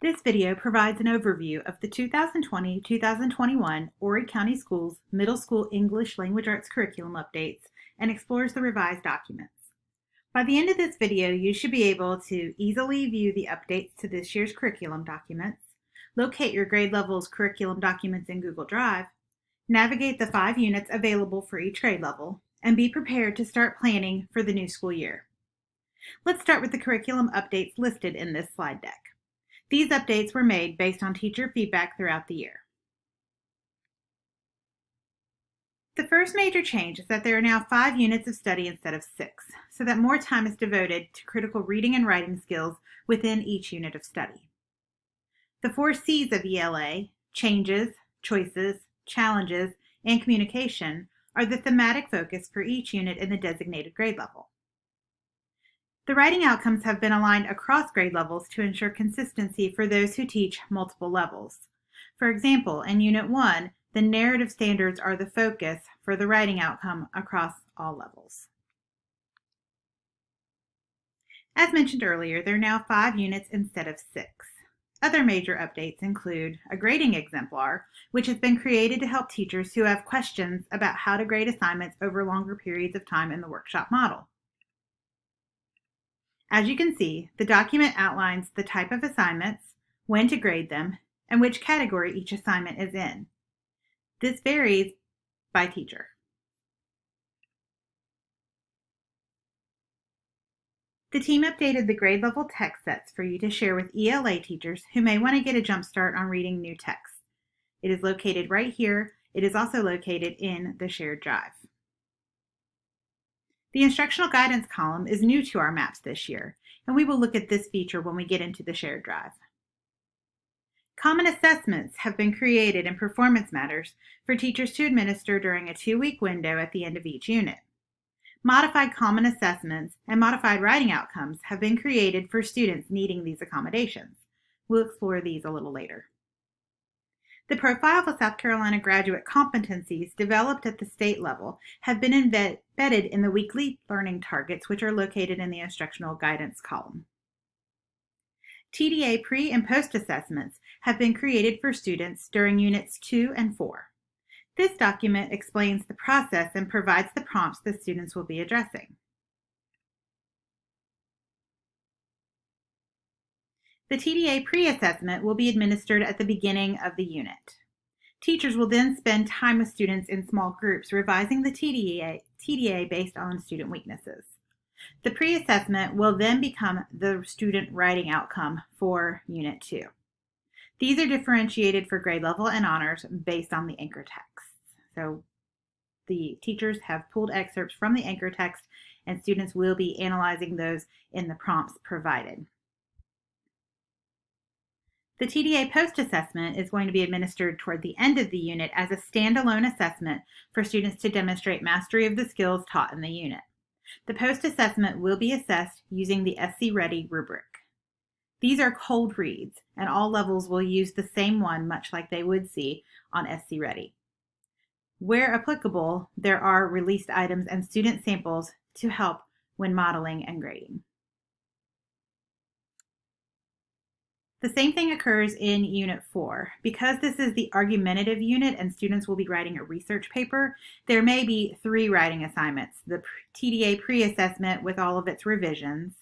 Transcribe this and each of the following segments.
This video provides an overview of the 2020-2021 Horry County Schools Middle School English Language Arts Curriculum updates and explores the revised documents. By the end of this video, you should be able to easily view the updates to this year's curriculum documents, locate your grade level's curriculum documents in Google Drive, navigate the 5 units available for each grade level, and be prepared to start planning for the new school year. Let's start with the curriculum updates listed in this slide deck. These updates were made based on teacher feedback throughout the year. The first major change is that there are now 5 units of study instead of 6, so that more time is devoted to critical reading and writing skills within each unit of study. The 4 C's of ELA, changes, choices, challenges, and communication, are the thematic focus for each unit in the designated grade level. The writing outcomes have been aligned across grade levels to ensure consistency for those who teach multiple levels. For example, in Unit 1, the narrative standards are the focus for the writing outcome across all levels. As mentioned earlier, there are now 5 units instead of 6. Other major updates include a grading exemplar, which has been created to help teachers who have questions about how to grade assignments over longer periods of time in the workshop model. As you can see, the document outlines the type of assignments, when to grade them, and which category each assignment is in. This varies by teacher. The team updated the grade level text sets for you to share with ELA teachers who may want to get a jump start on reading new text. It is located right here. It is also located in the shared drive. The instructional guidance column is new to our maps this year, and we will look at this feature when we get into the shared drive. Common assessments have been created in performance matters for teachers to administer during a 2-week window at the end of each unit. Modified common assessments and modified writing outcomes have been created for students needing these accommodations. We'll explore these a little later. The profile of South Carolina graduate competencies developed at the state level have been embedded in the weekly learning targets, which are located in the instructional guidance column. TDA pre- and post-assessments have been created for students during Units 2 and 4. This document explains the process and provides the prompts the students will be addressing. The TDA pre-assessment will be administered at the beginning of the unit. Teachers will then spend time with students in small groups revising the TDA based on student weaknesses. The pre-assessment will then become the student writing outcome for Unit 2. These are differentiated for grade level and honors based on the anchor text. So the teachers have pulled excerpts from the anchor text, and students will be analyzing those in the prompts provided. The TDA post-assessment is going to be administered toward the end of the unit as a standalone assessment for students to demonstrate mastery of the skills taught in the unit. The post-assessment will be assessed using the SC Ready rubric. These are cold reads, and all levels will use the same one, much like they would see on SC Ready. Where applicable, there are released items and student samples to help when modeling and grading. The same thing occurs in Unit 4. Because this is the argumentative unit and students will be writing a research paper, there may be 3 writing assignments: the TDA pre-assessment with all of its revisions,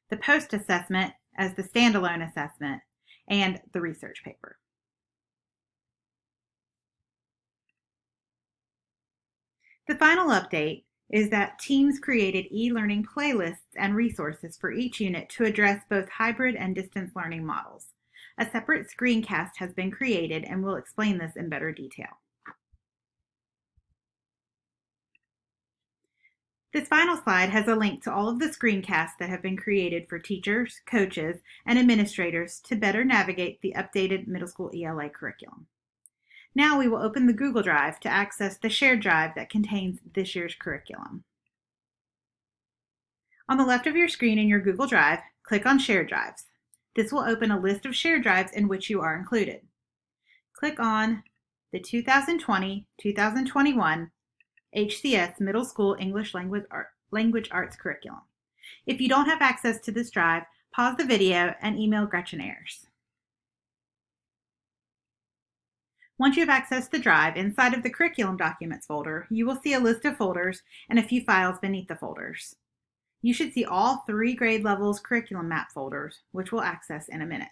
the post-assessment as the standalone assessment, and the research paper. The final update is that teams created e-learning playlists and resources for each unit to address both hybrid and distance learning models. A separate screencast has been created, and we'll explain this in better detail. This final slide has a link to all of the screencasts that have been created for teachers, coaches, and administrators to better navigate the updated middle school ELA curriculum. Now we will open the Google Drive to access the shared drive that contains this year's curriculum. On the left of your screen in your Google Drive, click on Shared Drives. This will open a list of shared drives in which you are included. Click on the 2020-2021 HCS Middle School English Language Arts Curriculum. If you don't have access to this drive, pause the video and email Gretchen Ayers. Once you have accessed the drive, inside of the Curriculum Documents folder, you will see a list of folders and a few files beneath the folders. You should see all 3 grade levels curriculum map folders, which we'll access in a minute.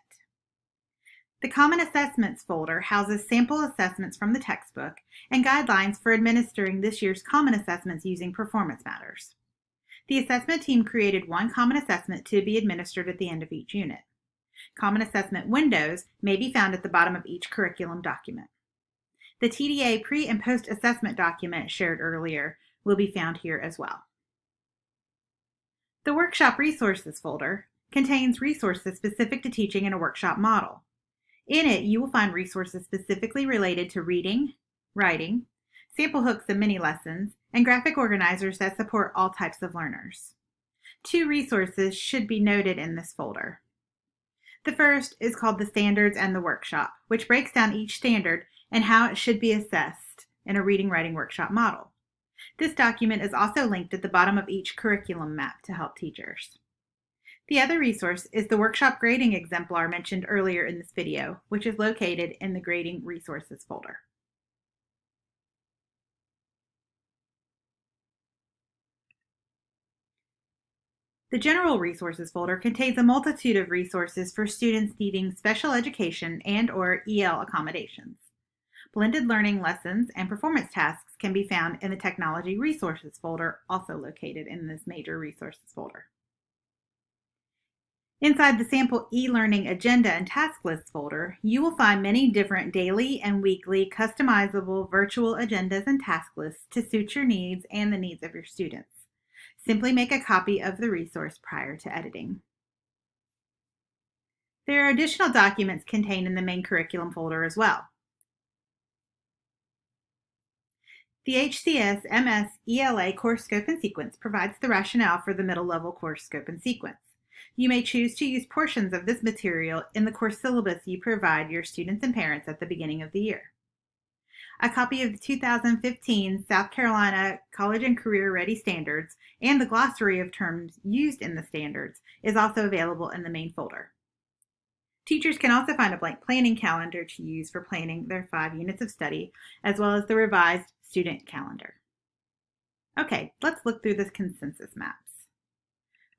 The Common Assessments folder houses sample assessments from the textbook and guidelines for administering this year's common assessments using performance matters. The assessment team created one common assessment to be administered at the end of each unit. Common assessment windows may be found at the bottom of each curriculum document. The TDA pre- and post-assessment document shared earlier will be found here as well. The Workshop Resources folder contains resources specific to teaching in a workshop model. In it, you will find resources specifically related to reading, writing, sample hooks and mini lessons, and graphic organizers that support all types of learners. 2 resources should be noted in this folder. The first is called the Standards and the Workshop, which breaks down each standard and how it should be assessed in a reading-writing workshop model. This document is also linked at the bottom of each curriculum map to help teachers. The other resource is the Workshop Grading Exemplar mentioned earlier in this video, which is located in the Grading Resources folder. The General Resources folder contains a multitude of resources for students needing special education and/or EL accommodations. Blended learning lessons and performance tasks can be found in the Technology Resources folder, also located in this major resources folder. Inside the Sample e-learning agenda and task list folder, you will find many different daily and weekly customizable virtual agendas and task lists to suit your needs and the needs of your students. Simply make a copy of the resource prior to editing. There are additional documents contained in the main curriculum folder as well. The HCS MS ELA Course Scope and Sequence provides the rationale for the middle level course scope and sequence. You may choose to use portions of this material in the course syllabus you provide your students and parents at the beginning of the year. A copy of the 2015 South Carolina College and Career Ready Standards and the glossary of terms used in the standards is also available in the main folder. Teachers can also find a blank planning calendar to use for planning their 5 units of study, as well as the revised student calendar. Okay, let's look through the consensus maps.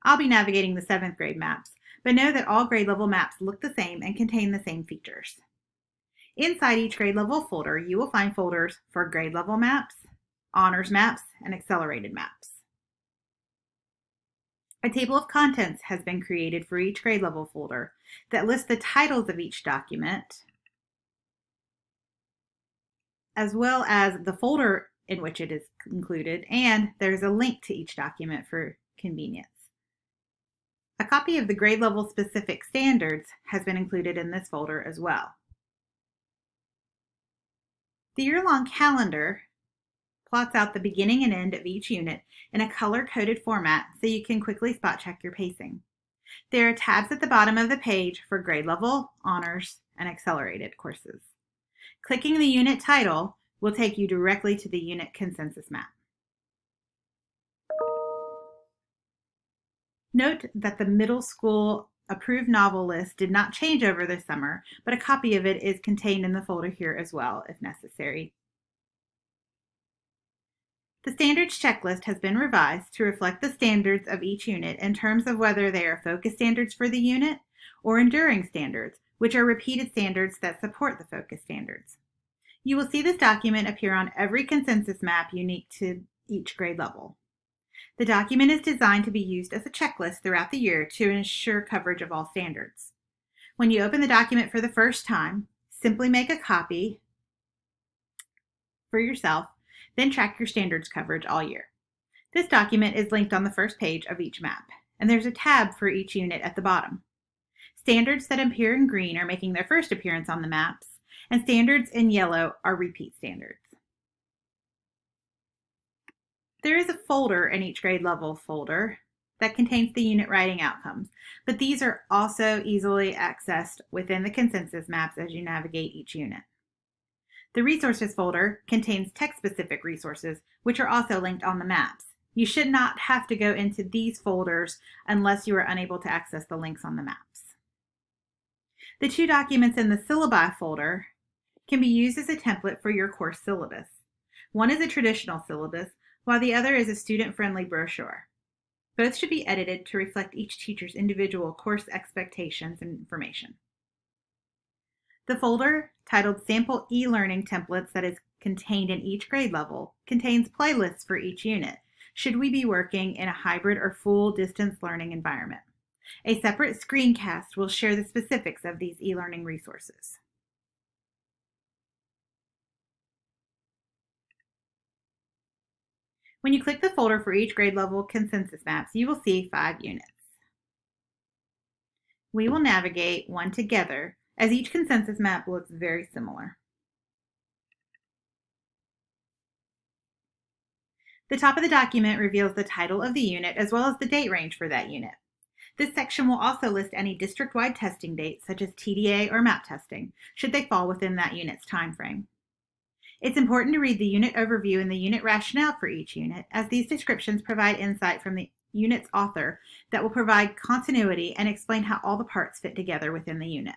I'll be navigating the 7th grade maps, but know that all grade level maps look the same and contain the same features. Inside each grade level folder, you will find folders for grade level maps, honors maps, and accelerated maps. A table of contents has been created for each grade level folder that lists the titles of each document, as well as the folder in which it is included, and there's a link to each document for convenience. A copy of the grade level specific standards has been included in this folder as well. The year-long calendar plots out the beginning and end of each unit in a color-coded format so you can quickly spot check your pacing. There are tabs at the bottom of the page for grade level, honors, and accelerated courses. Clicking the unit title will take you directly to the unit consensus map. Note that the middle school approved novel list did not change over the summer, but a copy of it is contained in the folder here as well if necessary. The standards checklist has been revised to reflect the standards of each unit in terms of whether they are focus standards for the unit or enduring standards, which are repeated standards that support the focus standards. You will see this document appear on every consensus map unique to each grade level. The document is designed to be used as a checklist throughout the year to ensure coverage of all standards. When you open the document for the first time, simply make a copy for yourself, then track your standards coverage all year. This document is linked on the first page of each map, and there's a tab for each unit at the bottom. Standards that appear in green are making their first appearance on the maps, and standards in yellow are repeat standards. There is a folder in each grade level folder that contains the unit writing outcomes, but these are also easily accessed within the consensus maps as you navigate each unit. The resources folder contains text-specific resources, which are also linked on the maps. You should not have to go into these folders unless you are unable to access the links on the maps. The 2 documents in the syllabi folder can be used as a template for your course syllabus. One is a traditional syllabus, while the other is a student-friendly brochure. Both should be edited to reflect each teacher's individual course expectations and information. The folder titled Sample e-Learning Templates that is contained in each grade level contains playlists for each unit, should we be working in a hybrid or full distance learning environment. A separate screencast will share the specifics of these e-learning resources. When you click the folder for each grade level consensus maps, you will see 5 units. We will navigate one together as each consensus map looks very similar. The top of the document reveals the title of the unit as well as the date range for that unit. This section will also list any district-wide testing dates, such as TDA or MAP testing, should they fall within that unit's time frame. It's important to read the unit overview and the unit rationale for each unit, as these descriptions provide insight from the unit's author that will provide continuity and explain how all the parts fit together within the unit.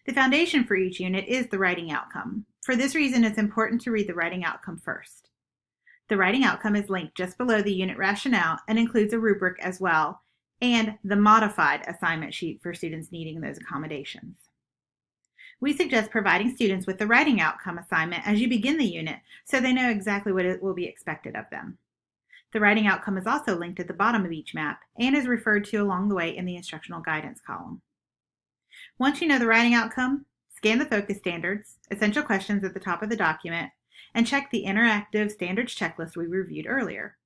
The foundation for each unit is the writing outcome. For this reason, it's important to read the writing outcome first. The writing outcome is linked just below the unit rationale and includes a rubric as well, and the modified assignment sheet for students needing those accommodations. We suggest providing students with the writing outcome assignment as you begin the unit so they know exactly what will be expected of them. The writing outcome is also linked at the bottom of each map and is referred to along the way in the instructional guidance column. Once you know the writing outcome, scan the focus standards, essential questions at the top of the document, and check the interactive standards checklist we reviewed earlier.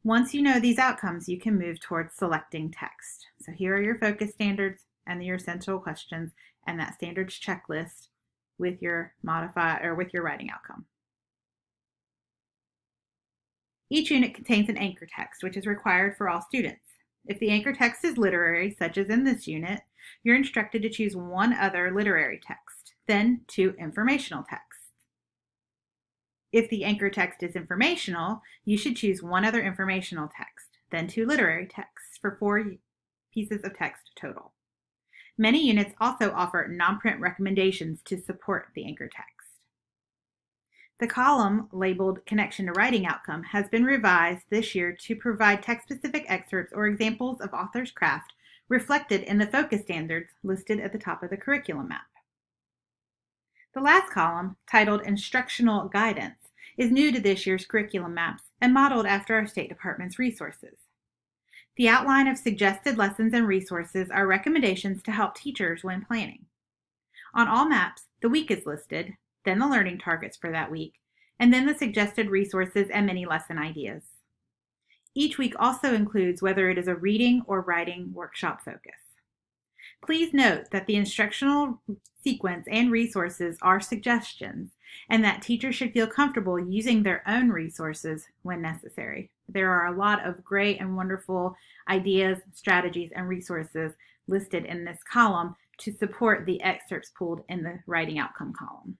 Once you know these outcomes, you can move towards selecting text. So here are your focus standards and your essential questions and that standards checklist with your writing outcome. Each unit contains an anchor text, which is required for all students. If the anchor text is literary, such as in this unit, you're instructed to choose one other literary text, then 2 informational texts. If the anchor text is informational, you should choose one other informational text, then 2 literary texts for 4 pieces of text total. Many units also offer non-print recommendations to support the anchor text. The column labeled Connection to Writing Outcome has been revised this year to provide text-specific excerpts or examples of author's craft reflected in the focus standards listed at the top of the curriculum map. The last column, titled Instructional Guidance, is new to this year's curriculum maps and modeled after our State Department's resources. The outline of suggested lessons and resources are recommendations to help teachers when planning. On all maps, the week is listed, then the learning targets for that week, and then the suggested resources and mini lesson ideas. Each week also includes whether it is a reading or writing workshop focus. Please note that the instructional sequence and resources are suggestions, and that teachers should feel comfortable using their own resources when necessary. There are a lot of great and wonderful ideas, strategies, and resources listed in this column to support the excerpts pulled in the writing outcome column.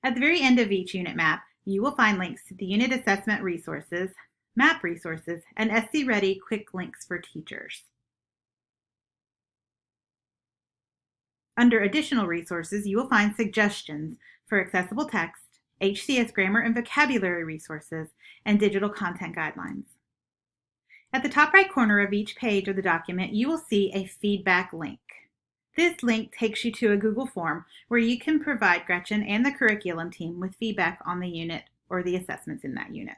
At the very end of each unit map, you will find links to the unit assessment resources, map resources, and SC Ready quick links for teachers. Under additional resources, you will find suggestions for accessible text, HCS grammar and vocabulary resources, and digital content guidelines. At the top right corner of each page of the document, you will see a feedback link. This link takes you to a Google form where you can provide Gretchen and the curriculum team with feedback on the unit or the assessments in that unit.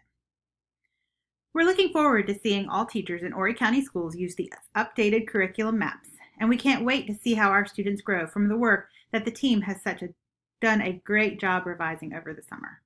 We're looking forward to seeing all teachers in Horry County Schools use the updated curriculum maps, and we can't wait to see how our students grow from the work that the team has done a great job revising over the summer.